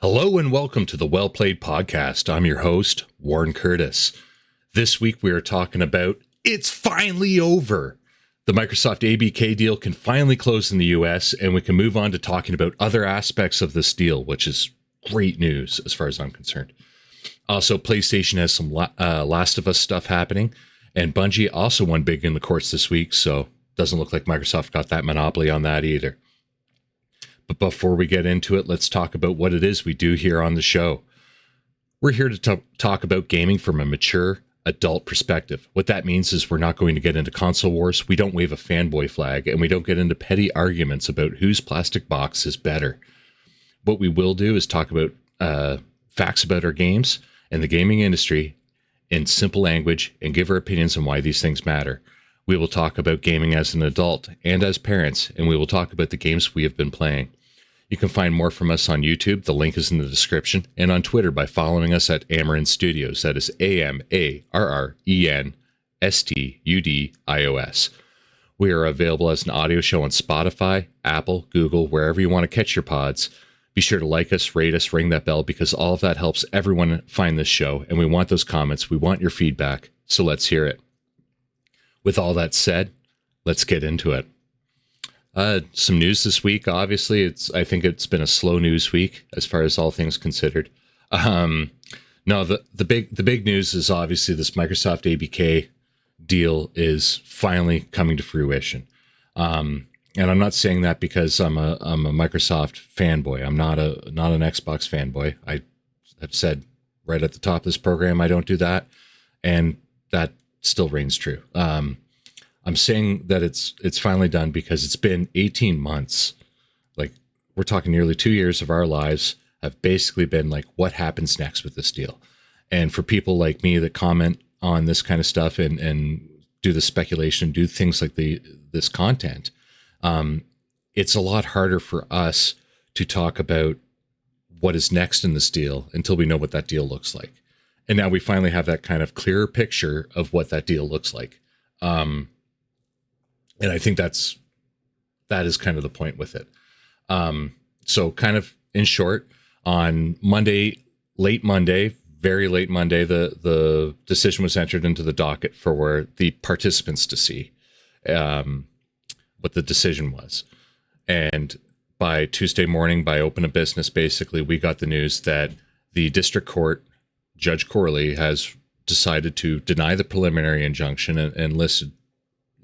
Hello and welcome to the Well Played Podcast. I'm your host, Warren Curtis. This week we are talking about it's finally over. The Microsoft ABK deal can finally close in the US, and we can move on to talking about other aspects of this deal, which is great news as far as I'm concerned. Also, PlayStation has some Last of Us stuff happening, and Bungie also won big in the courts this week, so doesn't look like Microsoft got that monopoly on that either. But before we get into it, let's talk about what it is we do here on the show. We're here to talk about gaming from a mature, adult perspective. What that means is we're not going to get into console wars, we don't wave a fanboy flag, and we don't get into petty arguments about whose plastic box is better. What we will do is talk about facts about our games and the gaming industry in simple language and give our opinions on why these things matter. We will talk about gaming as an adult and as parents, and we will talk about the games we have been playing. You can find more from us on YouTube. The link is in the description, and on Twitter by following us at Amarren Studios. That is AMARREN STUDIOS. We are available as an audio show on Spotify, Apple, Google, wherever you want to catch your pods. Be sure to like us, rate us, ring that bell, because all of that helps everyone find this show, and we want those comments. We want your feedback, so let's hear it. With all that said, let's get into it. Some news this week. Obviously, I think it's been a slow news week as far as all things considered. No, the big news is obviously this Microsoft ABK deal is finally coming to fruition. And I'm not saying that because I'm a Microsoft fanboy. I'm not an Xbox fanboy. I have said right at the top of this program I don't do that, and that still reigns true. I'm saying that it's finally done because it's been 18 months. Like, we're talking nearly 2 years of our lives have basically been like, what happens next with this deal? And for people like me that comment on this kind of stuff and do the speculation, do things like this content, it's a lot harder for us to talk about what is next in this deal until we know what that deal looks like. And now we finally have that kind of clearer picture of what that deal looks like. And I think that is kind of the point with it. So kind of in short, on Monday, very late Monday, the decision was entered into the docket for the participants to see what the decision was. And by Tuesday morning, by open of business, basically, we got the news that the district court, Judge Corley, has decided to deny the preliminary injunction and listed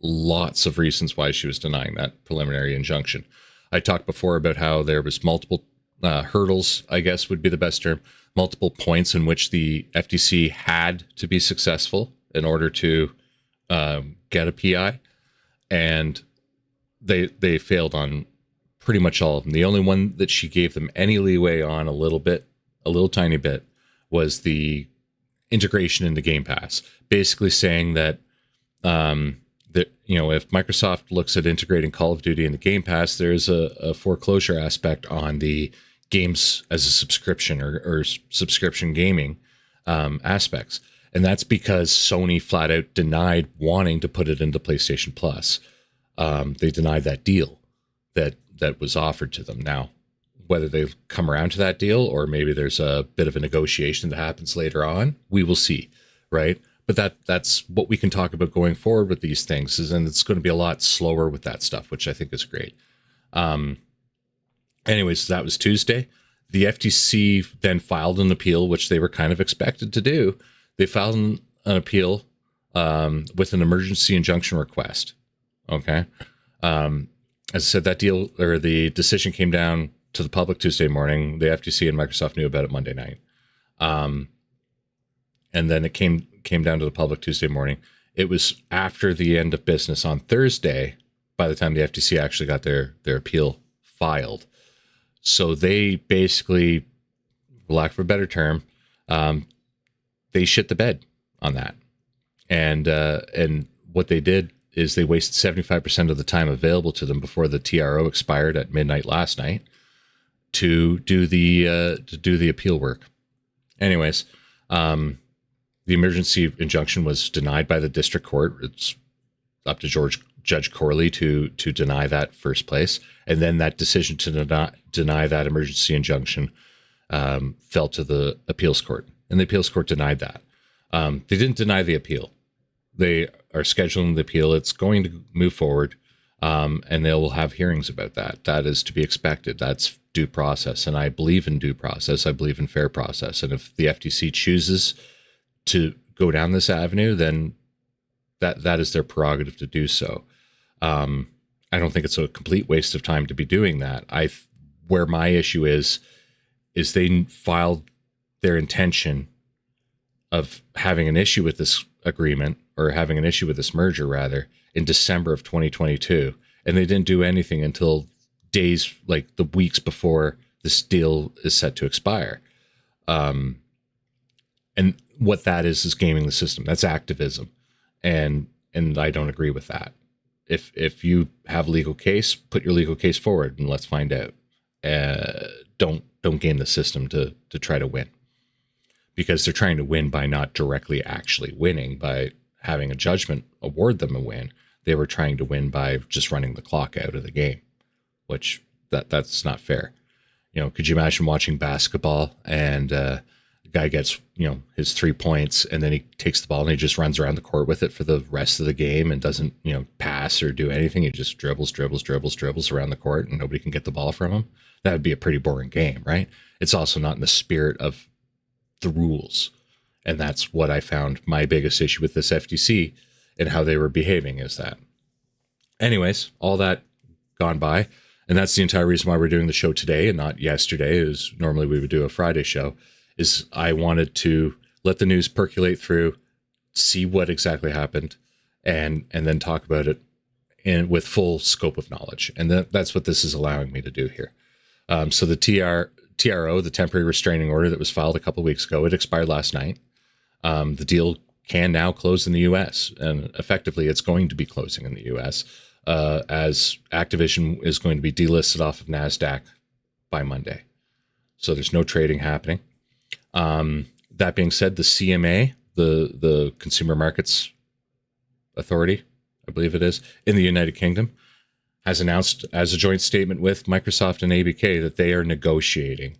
lots of reasons why she was denying that preliminary injunction. I talked before about how there was multiple hurdles, I guess would be the best term, multiple points in which the FTC had to be successful in order to get a PI, and they failed on pretty much all of them. The only one that she gave them any leeway on a little tiny bit, was the integration into Game Pass, basically saying that if Microsoft looks at integrating Call of Duty into Game Pass, there's a foreclosure aspect on the games as a subscription or subscription gaming aspects. And that's because Sony flat out denied wanting to put it into PlayStation Plus. They denied that deal that was offered to them. Now, whether they come around to that deal or maybe there's a bit of a negotiation that happens later on, we will see, right? But that's what we can talk about going forward with these things, and it's going to be a lot slower with that stuff, which I think is great. Anyways, that was Tuesday. The FTC then filed an appeal, which they were kind of expected to do. They filed an appeal with an emergency injunction request. Okay. As I said, that deal or the decision came down to the public Tuesday morning. The FTC and Microsoft knew about it Monday night. And then it came down to the public Tuesday morning. It was after the end of business on Thursday by the time the FTC actually got their appeal filed. So they basically, for lack of a better term, they shit the bed on that. And what they did is they wasted 75% of the time available to them before the TRO expired at midnight last night to do the appeal work. Anyways, the emergency injunction was denied by the district court. It's up to Judge Corley to deny that first place. And then that decision to deny that emergency injunction fell to the appeals court, and the appeals court denied that. They didn't deny the appeal. They are scheduling the appeal. It's going to move forward, and they will have hearings about that. That is to be expected. That's due process, and I believe in due process. I believe in fair process, and if the FTC chooses to go down this avenue, then that is their prerogative to do so. I don't think it's a complete waste of time to be doing that. Where my issue is they filed their intention of having an issue with this agreement, or having an issue with this merger rather, in December of 2022. And they didn't do anything until days, like the weeks before this deal is set to expire. And what that is gaming the system. That's activism. And I don't agree with that. If you have a legal case, put your legal case forward and let's find out. Don't game the system to try to win, because they're trying to win by not directly actually winning by having a judgment award them a win. They were trying to win by just running the clock out of the game, which that's not fair. Could you imagine watching basketball and the guy gets, his 3 points, and then he takes the ball and he just runs around the court with it for the rest of the game and doesn't, pass or do anything. He just dribbles around the court and nobody can get the ball from him. That would be a pretty boring game, right? It's also not in the spirit of the rules. And that's what I found my biggest issue with this FTC and how they were behaving, is that. Anyways, all that gone by. And that's the entire reason why we're doing the show today and not yesterday, as normally we would do a Friday show, is I wanted to let the news percolate through, see what exactly happened, and then talk about it with full scope of knowledge. And that's what this is allowing me to do here. So the TRO, the temporary restraining order that was filed a couple of weeks ago, it expired last night. The deal can now close in the U.S., and effectively it's going to be closing in the U.S. As Activision is going to be delisted off of NASDAQ by Monday. So there's no trading happening. That being said, the CMA, the Consumer Markets Authority, I believe it is, in the United Kingdom, has announced as a joint statement with Microsoft and ABK that they are negotiating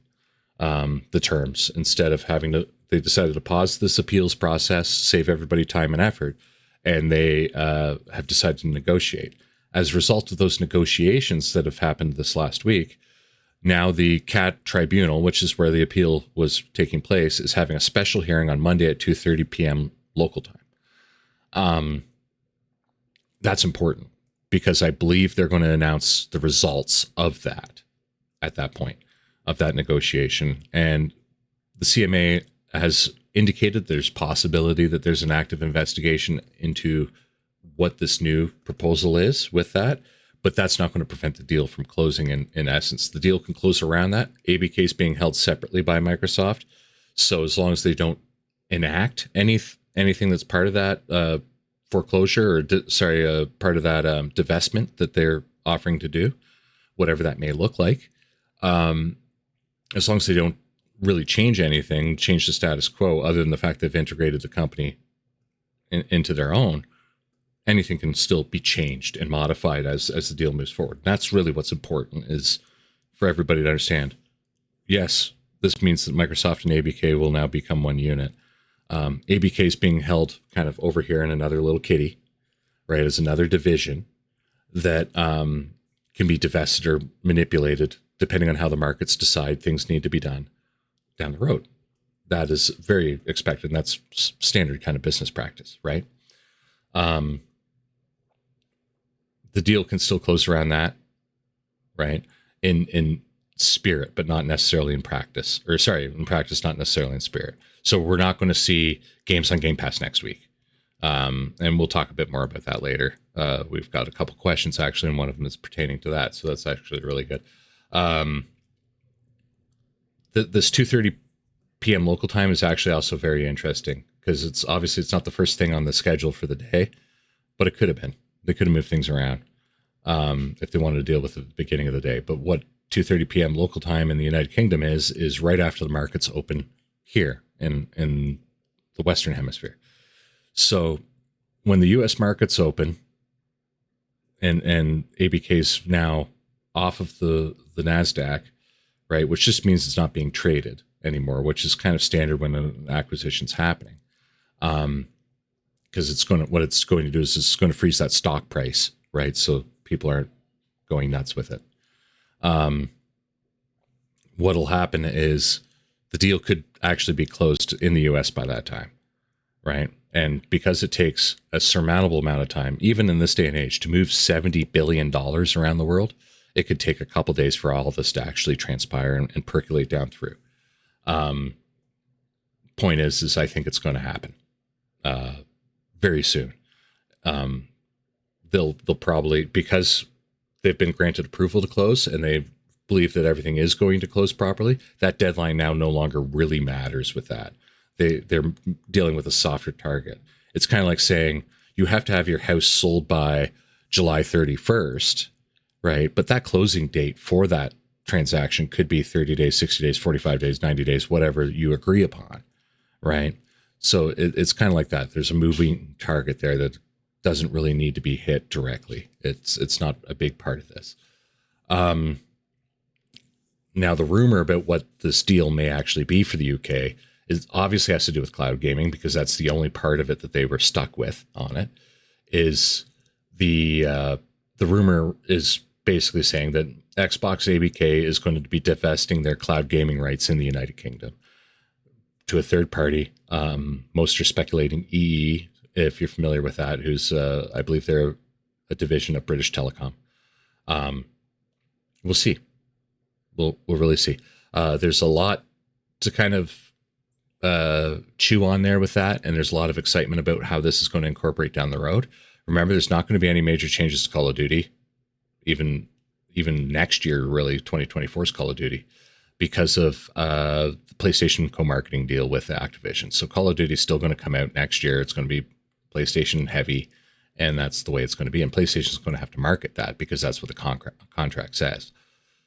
the terms instead of having to. They decided to pause this appeals process, save everybody time and effort, and they have decided to negotiate. As a result of those negotiations that have happened this last week, now the CAT Tribunal, which is where the appeal was taking place, is having a special hearing on Monday at 2:30 p.m. local time. That's important because I believe they're going to announce the results of that at that point, of that negotiation. And the CMA has indicated there's possibility that there's an active investigation into what this new proposal is with that, but that's not going to prevent the deal from closing in essence. The deal can close around that. ABK is being held separately by Microsoft. So as long as they don't enact anything that's part of that foreclosure or part of that divestment that they're offering to do, whatever that may look like, as long as they don't really change anything, change the status quo, other than the fact they've integrated the company into their own, anything can still be changed and modified as the deal moves forward. That's really what's important, is for everybody to understand. Yes, this means that Microsoft and ABK will now become one unit. ABK is being held kind of over here in another little kitty, right, as another division that can be divested or manipulated depending on how the markets decide things need to be done down the road. That is very expected, and that's standard kind of business practice, right? The deal can still close around that, right? In spirit, but not necessarily in practice. Or sorry, in practice, not necessarily in spirit. So we're not going to see games on Game Pass next week. And we'll talk a bit more about that later. We've got a couple questions, actually, and one of them is pertaining to that. So that's actually really good. This 2:30 p.m. local time is actually also very interesting because it's not the first thing on the schedule for the day, but it could have been. They could have moved things around if they wanted to deal with it at the beginning of the day. But what 2:30 p.m. local time in the United Kingdom is right after the markets open here in the Western Hemisphere. So when the U.S. markets open and ABK's now off of the NASDAQ, right? Which just means it's not being traded anymore, which is kind of standard when an acquisition's happening. Because what it's going to do is it's going to freeze that stock price, right? So people aren't going nuts with it. What'll happen is the deal could actually be closed in the US by that time, right? And because it takes a surmountable amount of time, even in this day and age, to move $70 billion around the world, it could take a couple days for all of this to actually transpire and percolate down through. Point is I think it's going to happen very soon. They'll probably, because they've been granted approval to close and they believe that everything is going to close properly, that deadline now no longer really matters with that. They're dealing with a softer target. It's kind of like saying you have to have your house sold by July 31st, right? But that closing date for that transaction could be 30 days, 60 days, 45 days, 90 days, whatever you agree upon, right? So it's kind of like that. There's a moving target there that doesn't really need to be hit directly. It's not a big part of this. Now, the rumor about what this deal may actually be for the UK is obviously has to do with cloud gaming, because that's the only part of it that they were stuck with on it. Is the rumor is basically saying that Xbox ABK is going to be divesting their cloud gaming rights in the United Kingdom to a third party. Most are speculating EE, if you're familiar with that, who's I believe they're a division of British Telecom. We'll see. We'll really see. There's a lot to kind of chew on there with that, and there's a lot of excitement about how this is going to incorporate down the road. Remember, there's not going to be any major changes to Call of Duty, even next year, really, 2024's Call of Duty, because of the PlayStation co-marketing deal with Activision. So Call of Duty is still going to come out next year. It's going to be PlayStation heavy, and that's the way it's going to be. And PlayStation is going to have to market that because that's what the contract says.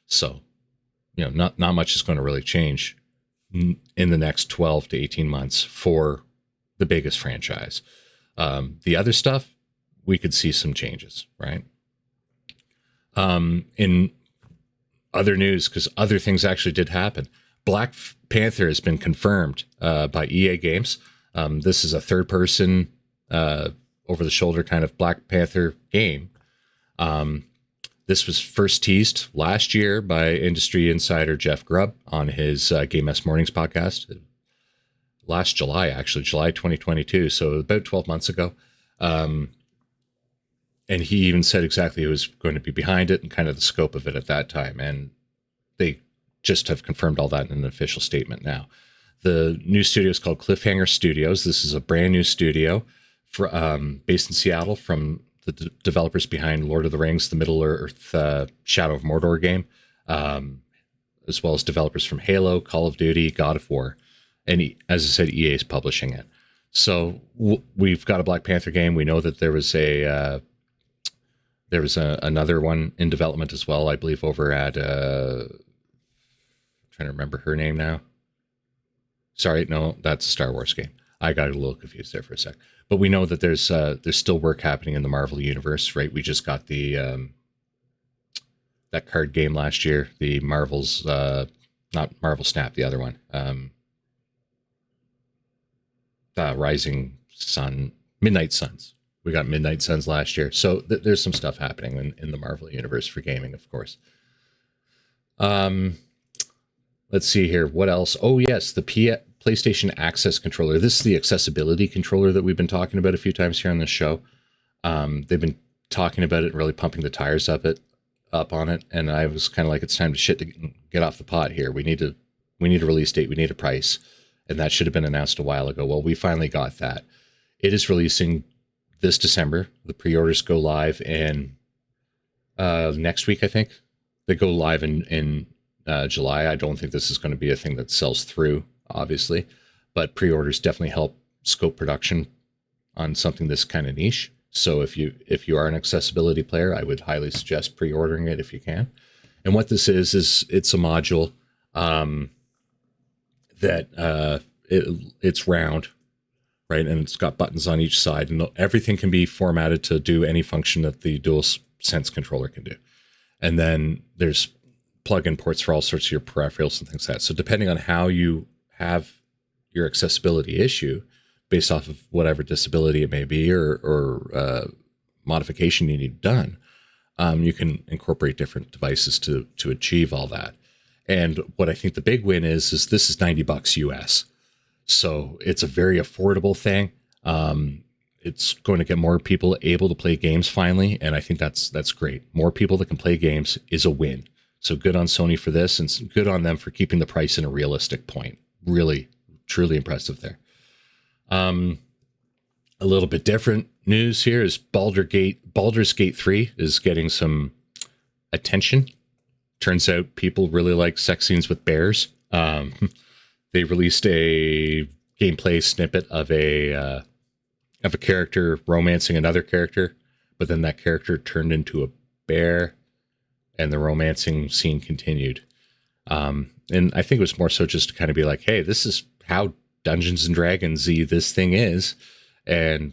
So, not much is going to really change in the next 12 to 18 months for the biggest franchise. The other stuff, we could see some changes, right? In other news, because other things actually did happen, Black Panther has been confirmed by EA Games. This is a third-person, over-the-shoulder kind of Black Panther game. This was first teased last year by industry insider Jeff Grubb on his Game S Mornings podcast. Last July, actually, July 2022, so about 12 months ago. And he even said exactly who was going to be behind it and kind of the scope of it at that time. And they just have confirmed all that in an official statement now. The new studio is called Cliffhanger Studios. This is a brand new studio based in Seattle from the developers behind Lord of the Rings, the Middle-earth Shadow of Mordor game, as well as developers from Halo, Call of Duty, God of War. And as I said, EA is publishing it. So we've got a Black Panther game. We know that there was another one in development as well, I believe, over at I'm trying to remember her name now. Sorry, no, that's a Star Wars game. I got a little confused there for a sec. But we know that there's still work happening in the Marvel universe, right? We just got the that card game last year, the Marvel's not Marvel Snap, the other one, Rising Sun, Midnight Suns. We got Midnight Suns last year, so there's some stuff happening in the Marvel universe for gaming, of course. Let's see here. What else? Oh yes, the PlayStation Access controller. This is the accessibility controller that we've been talking about a few times here on this show. They've been talking about it and really pumping the tires up on it. And I was kind of like, it's time to get off the pot here. We need a release date. We need a price. And that should have been announced a while ago. Well, we finally got that. It is releasing this December. The pre-orders go live in next week, I think. They go live in July. I don't think this is going to be a thing that sells through, obviously, but pre-orders definitely help scope production on something this kind of niche. So if you are an accessibility player, I would highly suggest pre-ordering it if you can. And what this is it's a module that it's round, right? And it's got buttons on each side, and everything can be formatted to do any function that the DualSense controller can do. And then there's plug-in ports for all sorts of your peripherals and things like that. So depending on how you have your accessibility issue, based off of whatever disability it may be or modification you need done, you can incorporate different devices to achieve all that. And what I think the big win is this is $90 US. So it's a very affordable thing. It's going to get more people able to play games finally. And I think that's great. More people that can play games is a win. So good on Sony for this, and good on them for keeping the price in a realistic point. Really, truly impressive there. A little bit different news here is Baldur's Gate 3 is getting some attention. Turns out people really like sex scenes with bears. They released a gameplay snippet of a character romancing another character, but then that character turned into a bear, and the romancing scene continued. And I think it was more so just to kind of be like, hey, this is how Dungeons and Dragons-y this thing is. And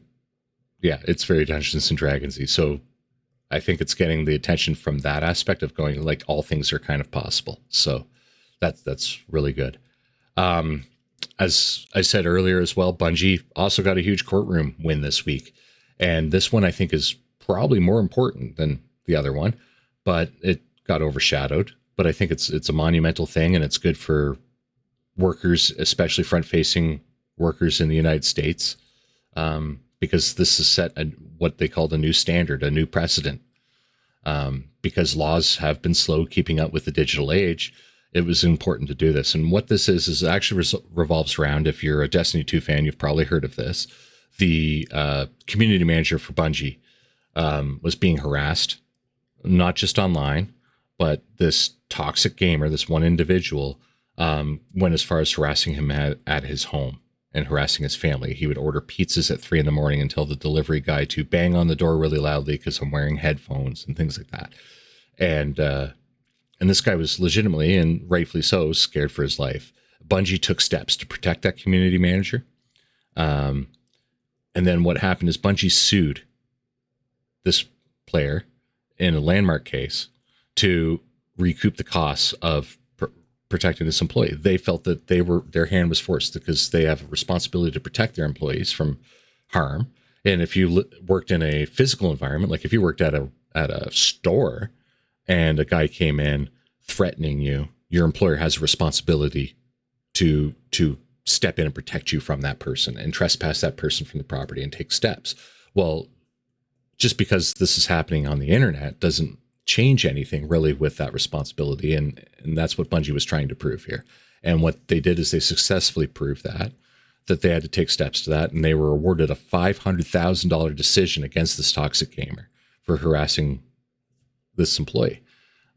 yeah, it's very Dungeons and Dragons-y. So I think it's getting the attention from that aspect of going like all things are kind of possible. So that's really good. As I said earlier as well, Bungie also got a huge courtroom win this week. And this one I think is probably more important than the other one, but it got overshadowed. But I think it's a monumental thing, and it's good for workers, especially front-facing workers in the United States, because this has set what they call a new standard, a new precedent. Because laws have been slow keeping up with the digital age, it was important to do this. And what this is actually revolves around, if you're a Destiny 2 fan, you've probably heard of this. The community manager for Bungie was being harassed, not just online, but this toxic gamer, this one individual, went as far as harassing him at his home and harassing his family. He would order pizzas at 3 a.m. and tell the delivery guy to bang on the door really loudly because I'm wearing headphones and things like that. And this guy was legitimately, and rightfully so, scared for his life. Bungie took steps to protect that community manager. And then what happened is Bungie sued this player in a landmark case to recoup the costs of protecting this employee. They felt that their hand was forced because they have a responsibility to protect their employees from harm. And if you worked in a physical environment, like if you worked at a store and a guy came in threatening you, your employer has a responsibility to step in and protect you from that person and trespass that person from the property and take steps. Well, just because this is happening on the internet doesn't change anything really with that responsibility. And that's what Bungie was trying to prove here. And what they did is they successfully proved that they had to take steps to that. And they were awarded a $500,000 decision against this toxic gamer for harassing this employee.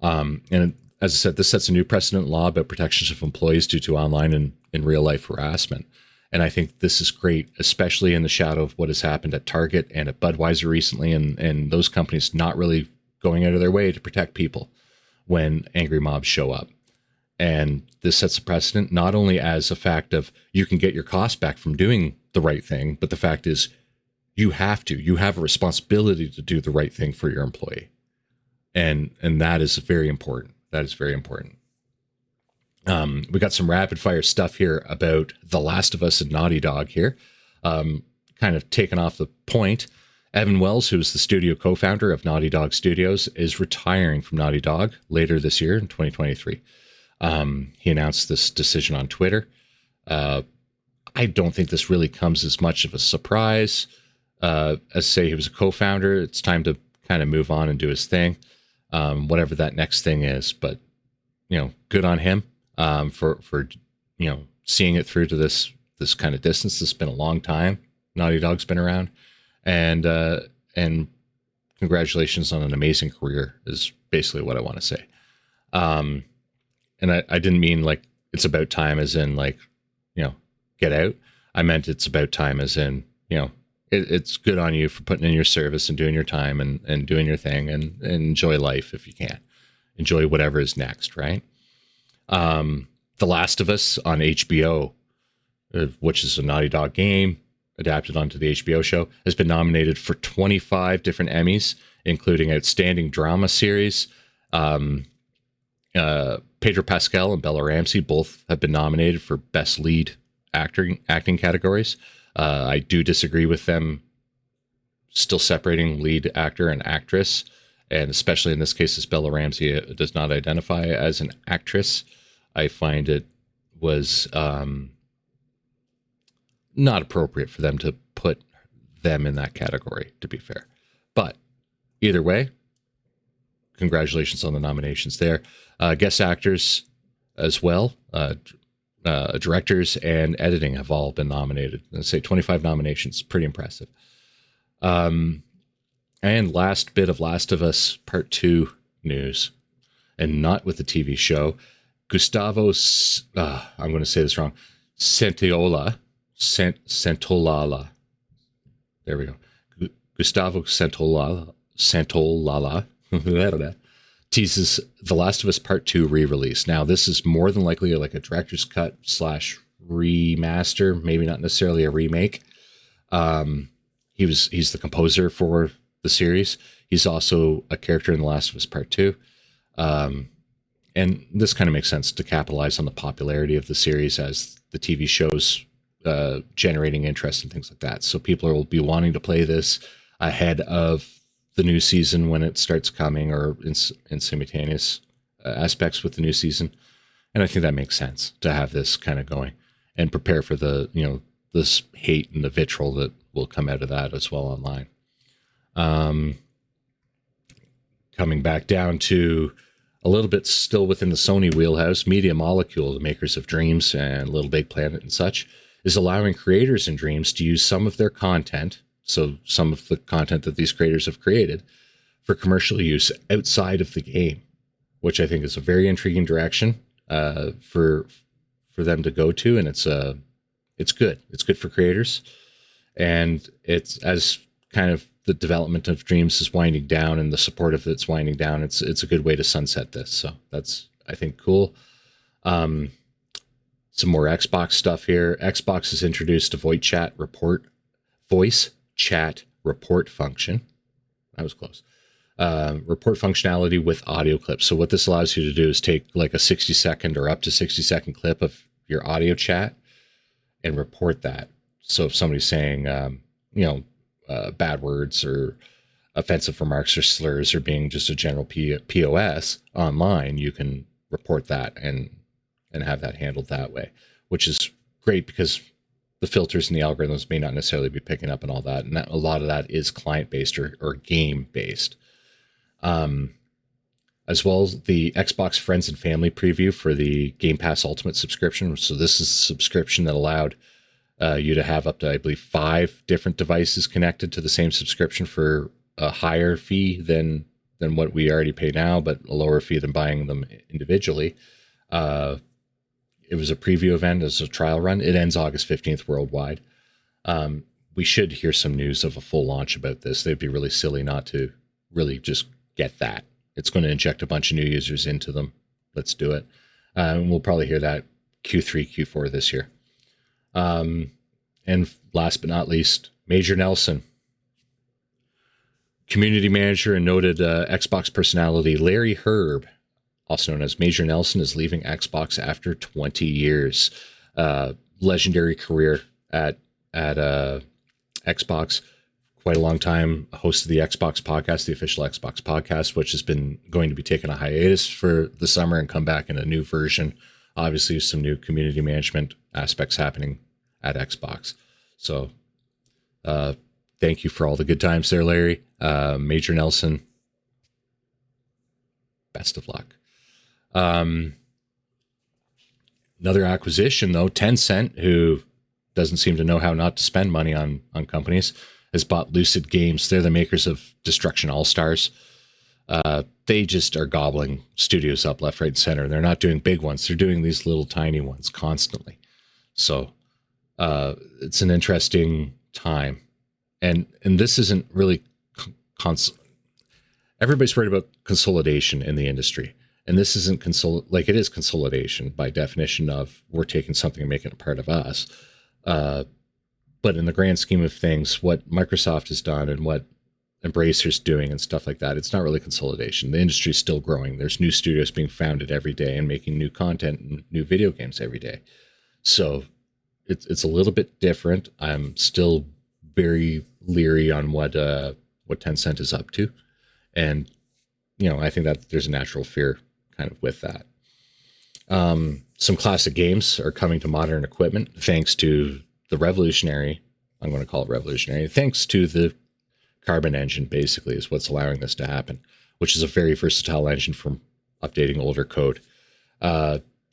And as I said, this sets a new precedent law about protections of employees due to online and real life harassment. And I think this is great, especially in the shadow of what has happened at Target and at Budweiser recently, and those companies not really going out of their way to protect people when angry mobs show up. And this sets a precedent not only as a fact of you can get your cost back from doing the right thing, but the fact is you have a responsibility to do the right thing for your employee. And that is very important. That is very important. We got some rapid fire stuff here about The Last of Us and Naughty Dog here. Kind of taken off the point. Evan Wells, who is the studio co-founder of Naughty Dog Studios, is retiring from Naughty Dog later this year in 2023. He announced this decision on Twitter. I don't think this really comes as much of a surprise. As say he was a co-founder, it's time to kind of move on and do his thing, whatever that next thing is. But good on him for seeing it through to this kind of distance. It's been a long time. Naughty Dog's been around. And congratulations on an amazing career is basically what I want to say. And I didn't mean like it's about time as in like, get out. I meant it's about time as in, it's good on you for putting in your service and doing your time and doing your thing and enjoy life if you can. Enjoy whatever is next, right? The Last of Us on HBO, which is a Naughty Dog game, adapted onto the HBO show, has been nominated for 25 different Emmys, including Outstanding Drama Series, Pedro Pascal and Bella Ramsey both have been nominated for Best Lead acting categories. I do disagree with them still separating lead actor and actress, and especially in this case, as Bella Ramsey does not identify as an actress. I find it was not appropriate for them to put them in that category, to be fair. But either way, congratulations on the nominations there. Guest actors as well, directors and editing have all been nominated. Let's say 25 nominations, pretty impressive. And last bit of Last of Us Part 2 news, and not with the TV show. Gustavo, I'm going to say this wrong, Santolala. There we go. Gustavo Santolala teases The Last of Us Part 2 re-release. Now, this is more than likely like a director's cut / remaster, maybe not necessarily a remake. He's the composer for the series. He's also a character in The Last of Us Part 2. And this kind of makes sense to capitalize on the popularity of the series as the TV show's generating interest and things like that. So people will be wanting to play this ahead of the new season when it starts coming, or in simultaneous aspects with the new season. And I think that makes sense to have this kind of going and prepare for the, this hate and the vitriol that will come out of that as well online. Coming back down to a little bit still within the Sony wheelhouse, Media Molecule, the makers of Dreams and Little Big Planet and such, is allowing creators in Dreams to use some of their content, so some of the content that these creators have created, for commercial use outside of the game, which I think is a very intriguing direction for them to go to, and it's good. It's good for creators, and it's as kind of the development of Dreams is winding down and the support of it's winding down. It's a good way to sunset this. So that's, I think, cool. Some more Xbox stuff here. Xbox has introduced a voice chat report function. That was close. Report functionality with audio clips. So what this allows you to do is take like a 60-second or up to 60-second clip of your audio chat and report that. So if somebody's saying, bad words or offensive remarks or slurs or being just a general POS online, you can report that and have that handled that way, which is great because the filters and the algorithms may not necessarily be picking up and all that. And a lot of that is client-based or game-based. As well as the Xbox Friends and Family preview for the Game Pass Ultimate subscription. So this is a subscription that allowed you to have up to, I believe, 5 different devices connected to the same subscription for a higher fee than what we already pay now, but a lower fee than buying them individually. It was a preview event as a trial run. It ends August 15th worldwide. We should hear some news of a full launch about this. They'd be really silly not to really just get that. It's going to inject a bunch of new users into them. Let's do it. And we'll probably hear that Q3, Q4 this year. And last but not least, Major Nelson, community manager and noted Xbox personality Larry Herb, also known as Major Nelson, is leaving Xbox after 20 years. Legendary career at Xbox, quite a long time. Host of the Xbox podcast, the official Xbox podcast, which has been going to be taking a hiatus for the summer and come back in a new version. Obviously, some new community management aspects happening at Xbox. So thank you for all the good times there, Larry. Major Nelson, best of luck. Another acquisition, though, Tencent, who doesn't seem to know how not to spend money on companies, has bought Lucid Games. They're the makers of Destruction All-Stars. They just are gobbling studios up left, right, and center. They're not doing big ones. They're doing these little tiny ones constantly. So it's an interesting time. And this isn't really everybody's worried about consolidation in the industry. And this isn't it is consolidation by definition of we're taking something and making it a part of us. But in the grand scheme of things, what Microsoft has done and what Embracer's doing and stuff like that. It's not really consolidation. The industry's still growing. There's new studios being founded every day and making new content and new video games every day. So it's a little bit different. I'm still very leery on what Tencent is up to, and I think that there's a natural fear kind of with that. Some classic games are coming to modern equipment thanks to the revolutionary. I'm going to call it revolutionary. Thanks to the Carbon engine, basically, is what's allowing this to happen, which is a very versatile engine for updating older code.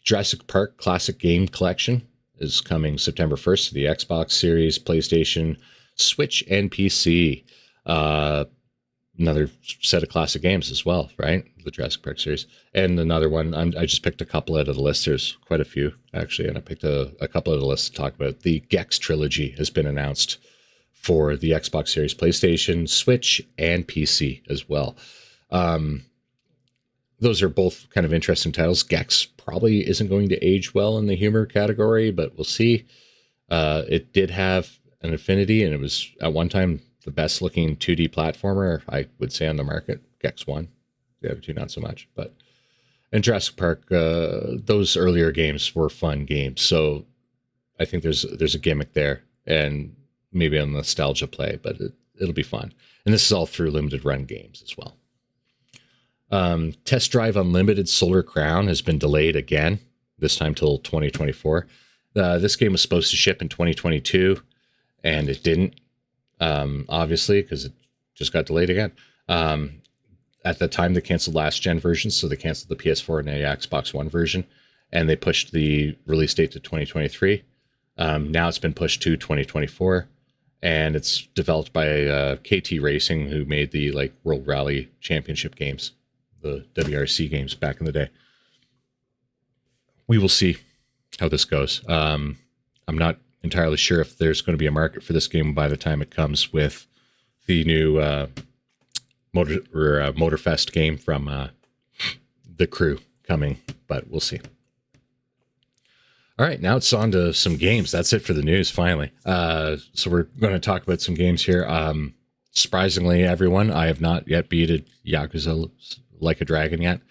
Jurassic Park Classic Game Collection is coming September 1st to the Xbox Series, PlayStation, Switch, and PC. Another set of classic games as well, right? The Jurassic Park series. And another one, I just picked a couple out of the list. There's quite a few, actually, and I picked a couple of the lists to talk about. The Gex trilogy has been announced for the Xbox Series, PlayStation, Switch, and PC as well. Those are both kind of interesting titles. Gex probably isn't going to age well in the humor category, but we'll see. It did have an affinity, and it was at one time the best looking 2D platformer, I would say, on the market. Gex 1. The other two, not so much. But in Jurassic Park, those earlier games were fun games. So I think there's a gimmick there, and maybe a nostalgia play, but it'll be fun. And this is all through limited run games as well. Test Drive Unlimited Solar Crown has been delayed again, this time till 2024. This game was supposed to ship in 2022, and it didn't, obviously, because it just got delayed again. At the time, they canceled last gen versions, so they canceled the PS4 and the Xbox One version, and they pushed the release date to 2023. Now it's been pushed to 2024. And it's developed by KT Racing, who made the World Rally Championship games, the WRC games back in the day. We will see how this goes. I'm not entirely sure if there's going to be a market for this game by the time it comes with the new Motorfest game from the Crew coming, but we'll see. All right, now it's on to some games. That's it for the news, finally. So we're going to talk about some games here. Surprisingly, everyone, I have not yet beaten Yakuza Like a Dragon yet.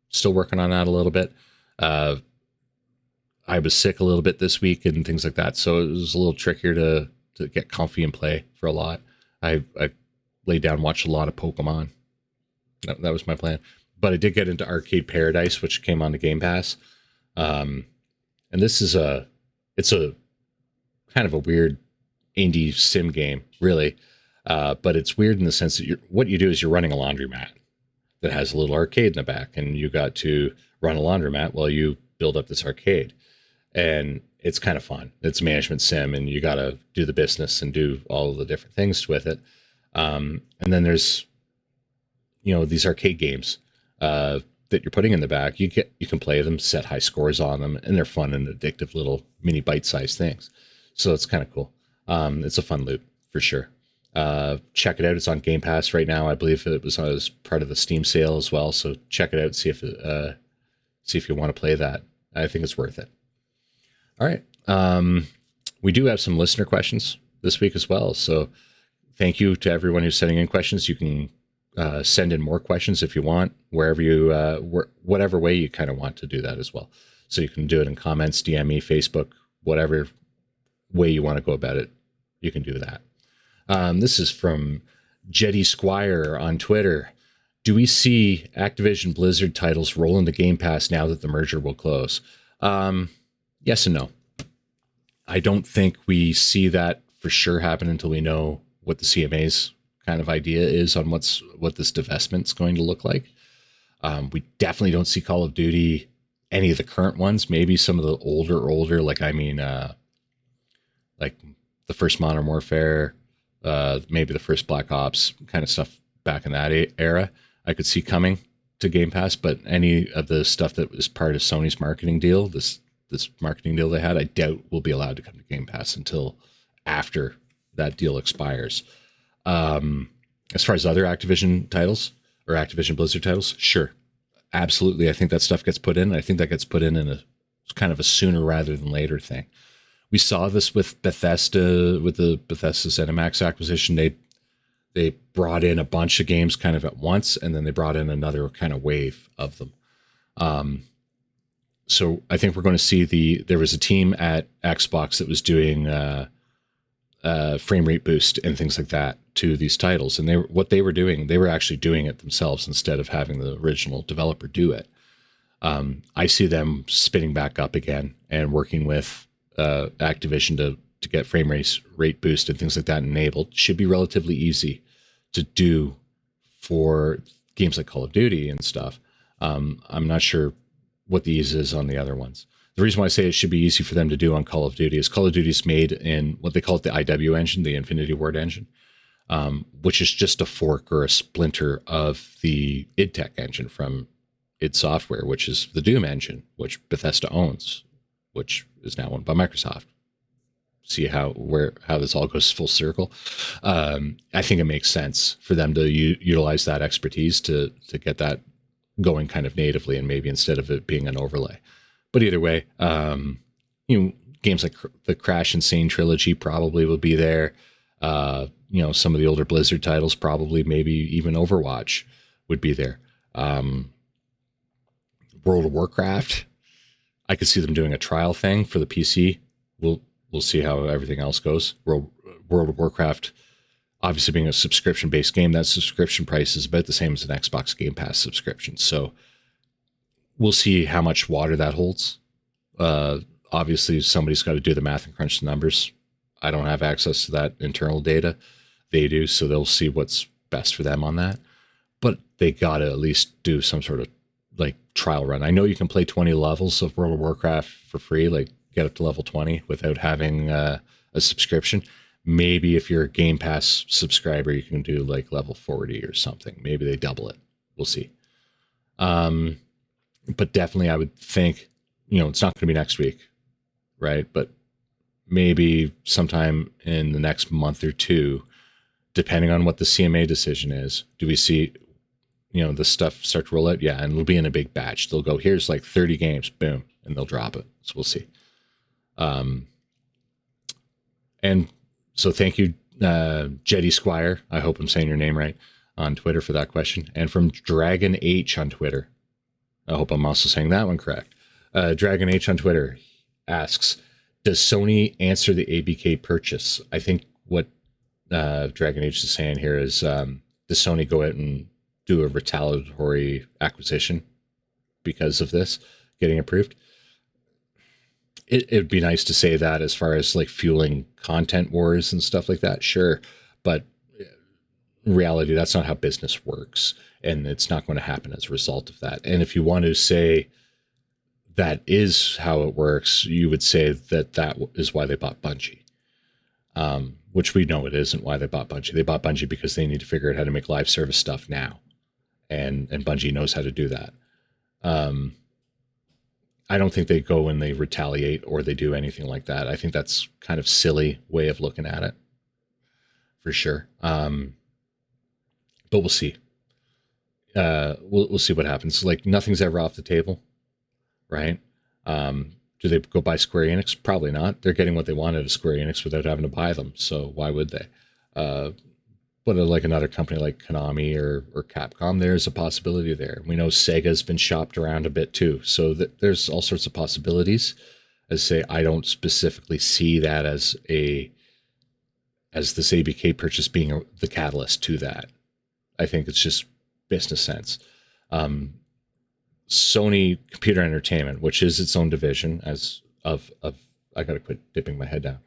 Still working on that a little bit. I was sick a little bit this week and things like that, so it was a little trickier to get comfy and play for a lot. I laid down and watched a lot of Pokemon. That was my plan. But I did get into Arcade Paradise, which came on the Game Pass. And this is it's a kind of a weird indie sim game, really. But it's weird in the sense that what you do is you're running a laundromat that has a little arcade in the back, and you got to run a laundromat while you build up this arcade. And it's kind of fun. It's a management sim, and you got to do the business and do all the different things with it. And then there's, these arcade games, that you're putting in the back. You can play them, set high scores on them, and they're fun and addictive little mini bite-sized things. So it's kind of cool. It's a fun loop for sure. Check it out. It's on Game Pass right now. I believe it was as part of the Steam sale as well. So check it out. See if you want to play that. I think it's worth it. All right. We do have some listener questions this week as well. So thank you to everyone who's sending in questions. You can send in more questions if you want, wherever you, whatever way you kind of want to do that as well. So you can do it in comments, DM me, Facebook, whatever way you want to go about it, you can do that. This is from Jetty Squire on Twitter. Do we see Activision Blizzard titles roll into Game Pass now that the merger will close? Yes and no. I don't think we see that for sure happen until we know what the CMA's kind of idea is on what this divestment's going to look like. We definitely don't see Call of Duty, any of the current ones, maybe some of the older, like the first Modern Warfare, maybe the first Black Ops kind of stuff back in that era, I could see coming to Game Pass. But any of the stuff that was part of Sony's marketing deal, this marketing deal they had, I doubt will be allowed to come to Game Pass until after that deal expires. As far as other Activision titles or Activision Blizzard titles, sure, absolutely. I think that stuff gets put in. I think that gets put in a kind of a sooner rather than later thing. We saw this with Bethesda, with the Bethesda ZeniMax acquisition. They brought in a bunch of games kind of at once, and then they brought in another kind of wave of them. So I think we're going to see there was a team at Xbox that was doing frame rate boost and things like that to these titles. And what they were doing, they were actually doing it themselves instead of having the original developer do it. I see them spinning back up again and working with Activision to get frame rate boost and things like that enabled. Should be relatively easy to do for games like Call of Duty and stuff. I'm not sure what the ease is on the other ones. The reason why I say it should be easy for them to do on Call of Duty is Call of Duty is made in what they call it the IW engine, the Infinity Ward engine, which is just a fork or a splinter of the id Tech engine from id Software, which is the Doom engine, which Bethesda owns, which is now owned by Microsoft. See how this all goes full circle. I think it makes sense for them to utilize that expertise to get that going kind of natively, and maybe instead of it being an overlay. But either way, games like the Crash Insane trilogy probably will be there. Some of the older Blizzard titles, probably, maybe even Overwatch would be there. World of Warcraft, I could see them doing a trial thing for the PC. We'll see how everything else goes. World of Warcraft, obviously being a subscription-based game, that subscription price is about the same as an Xbox Game Pass subscription. So we'll see how much water that holds. Obviously, somebody's got to do the math and crunch the numbers. I don't have access to that internal data. They do, so they'll see what's best for them on that. But they got to at least do some sort of like trial run. I know you can play 20 levels of World of Warcraft for free, like get up to level 20 without having a subscription. Maybe if you're a Game Pass subscriber, you can do like level 40 or something. Maybe they double it. We'll see. But definitely I would think, it's not going to be next week, right? But maybe sometime in the next month or two, depending on what the CMA decision is, do we see, the stuff start to roll out? Yeah, and it'll be in a big batch. They'll go, here's like 30 games, boom, and they'll drop it. So we'll see. And so thank you, Jetty Squire. I hope I'm saying your name right on Twitter for that question. And from Dragon H on Twitter. I hope I'm also saying that one correct. Dragon H on Twitter asks, does Sony answer the ABK purchase? I think what Dragon H is saying here is, does Sony go out and do a retaliatory acquisition because of this getting approved? It'd be nice to say that as far as like fueling content wars and stuff like that. Sure. But in reality, that's not how business works. And it's not going to happen as a result of that. And if you want to say that is how it works, you would say that is why they bought Bungie. Which we know it isn't why they bought Bungie. They bought Bungie because they need to figure out how to make live service stuff now. And Bungie knows how to do that. I don't think they go and they retaliate or they do anything like that. I think that's kind of silly way of looking at it, for sure. But we'll see. We'll see what happens. Like nothing's ever off the table, right? Do they go buy Square Enix? Probably not. They're getting what they wanted at Square Enix without having to buy them. So why would they? But like another company like Konami or Capcom, there's a possibility there. We know Sega's been shopped around a bit too. So there's all sorts of possibilities. As say, I don't specifically see that as this ABK purchase being the catalyst to that. I think it's just business sense. Sony Computer Entertainment, which is its own division of I gotta quit dipping my head down,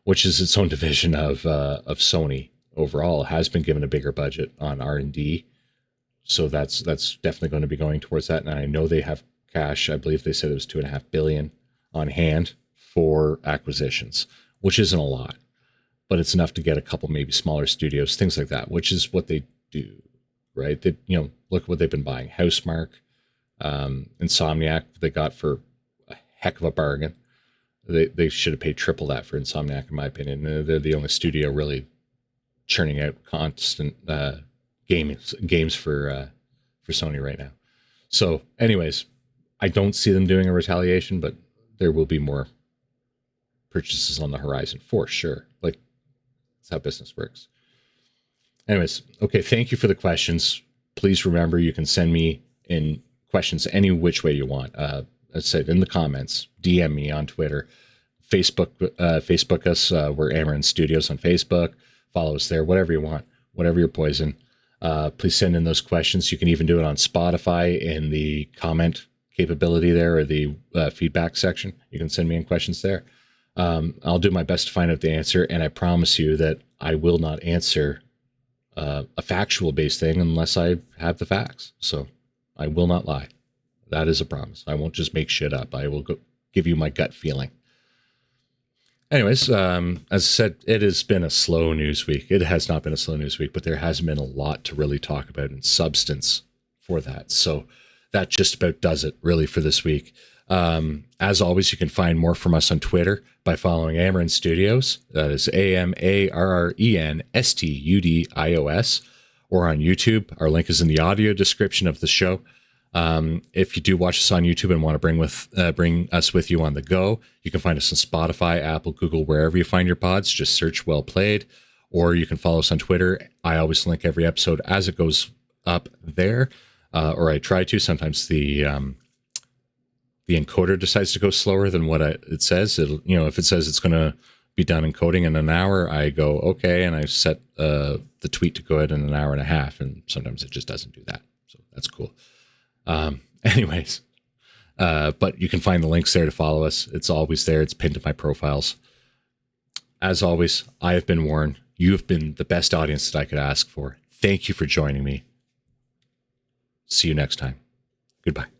which is its own division of Sony overall, has been given a bigger budget on R&D. So that's definitely going to be going towards that. And I know they have cash. I believe they said it was $2.5 billion on hand for acquisitions, which isn't a lot, but it's enough to get a couple maybe smaller studios, things like that, which is what they do, right? They, look at what they've been buying. Housemarque, Insomniac, they got for a heck of a bargain. They should have paid triple that for Insomniac, in my opinion. They're the only studio really churning out constant games for Sony right now. So anyways, I don't see them doing a retaliation, but there will be more purchases on the horizon for sure. Like, that's how business works. Anyways, okay, thank you for the questions. Please remember you can send me in questions any which way you want. As I said, in the comments, DM me on Twitter, Facebook us. We're Amarren Studios on Facebook. Follow us there, whatever you want, whatever your poison. Please send in those questions. You can even do it on Spotify in the comment capability there, or the feedback section. You can send me in questions there. I'll do my best to find out the answer, and I promise you that I will not answer a factual based thing unless I have the facts. So I will not lie. That is a promise. I won't just make shit up. I will give you my gut feeling. Anyways, as I said, it has been a slow news week. It has not been a slow news week, but there hasn't been a lot to really talk about in substance for that. So that just about does it really for this week. As always, you can find more from us on Twitter by following Amarren Studios. That is AMARREN STUDIOS, or on YouTube. Our link is in the audio description of the show. If you do watch us on YouTube and want to bring us with you on the go, you can find us on Spotify, Apple, Google, wherever you find your pods. Just search Well Played, or you can follow us on Twitter. I always link every episode as it goes up there, or I try to. Sometimes the encoder decides to go slower than what it says. If it says it's going to be done encoding in an hour, I go, okay, and I set the tweet to go ahead in an hour and a half, and sometimes it just doesn't do that. So that's cool. Anyways, but you can find the links there to follow us. It's always there. It's pinned to my profiles. As always, I have been Warren. You have been the best audience that I could ask for. Thank you for joining me. See you next time. Goodbye.